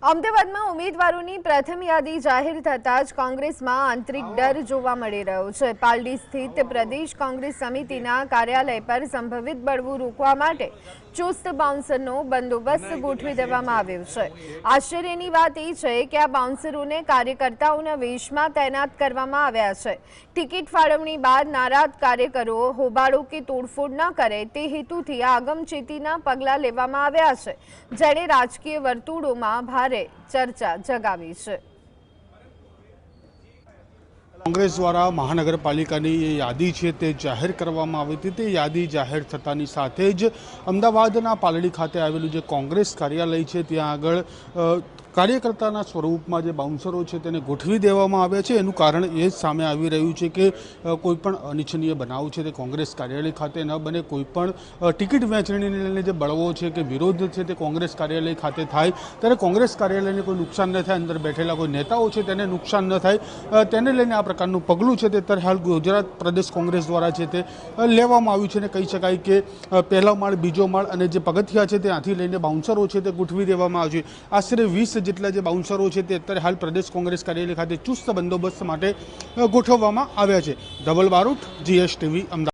અમદાવાદમાં ઉમેદવારોની પ્રથમ યાદી જાહેર થતાં જ કોંગ્રેસમાં આંતરિક ડર જોવા મળી રહ્યો છે। પાલડી સ્થિત પ્રદેશ કોંગ્રેસ સમિતિના કાર્યાલય પર સંભવિત બળવું રોકવા માટે ચુસ્ત બાઉન્સરનો બંદોબસ્ત ગોઠવી દેવામાં આવ્યો છે। આશ્ચર્યની વાત એ છે કે આ બાઉન્સરોને કાર્યકર્તાઓના વેશમાં તૈનાત કરવામાં આવ્યા છે। ટિકિટ ફાળવણી બાદ નારાજ કાર્યકરો હોબાળો કે તોડફોડ ન કરે તે હેતુથી આ અગમચેતીના પગલાં લેવામાં આવ્યા છે, જેણે રાજકીય વર્તુળોમાં ભારે ચર્ચા જગાવી છે। કોંગ્રેસ દ્વારા મહાનગરપાલિકાની એ યાદી છે તે જાહેર કરવામાં આવી હતી। તે યાદી જાહેર થતાની સાથે જ અમદાવાદના પાલડી ખાતે આવેલું જે કોંગ્રેસ કાર્યાલય છે ત્યાં આગળ કાર્યકર્તાના સ્વરૂપમાં જે બાઉન્સરો છે તેને ગોઠવી દેવામાં આવ્યા છે। એનું કારણ એ જ સામે આવી રહ્યું છે કે કોઈપણ અનિચ્છનીય બનાવ છે તે કોંગ્રેસ કાર્યાલય ખાતે ન બને। કોઈપણ ટિકિટ વહેંચણીને લઈને જે બળવો છે કે વિરોધ છે તે કોંગ્રેસ કાર્યાલય ખાતે થાય ત્યારે કોંગ્રેસ કાર્યાલયને કોઈ નુકસાન ન થાય, અંદર બેઠેલા કોઈ નેતાઓ છે તેને નુકસાન ન થાય, તેને લઈને આ પ્રકારનું પગલું છે તે અત્યારે હાલ ગુજરાત પ્રદેશ કોંગ્રેસ દ્વારા છે તે લેવામાં આવ્યું છે। અને કહી શકાય કે પહેલો માળ, બીજો માળ અને જે પગથિયા છે ત્યાંથી લઈને બાઉન્સરો છે તે ગોઠવી દેવામાં આવ્યું છે। આશરે 20 જેટલા જે બાઉન્સરો છે તે અત્યારે હાલ પ્રદેશ કોંગ્રેસ કાર્યાલય ખાતે ચુસ્ત બંદોબસ્ત માટે ગોઠવવામાં આવ્યા છે। ધવલ બારોટ, GSTV, અમદાવાદ।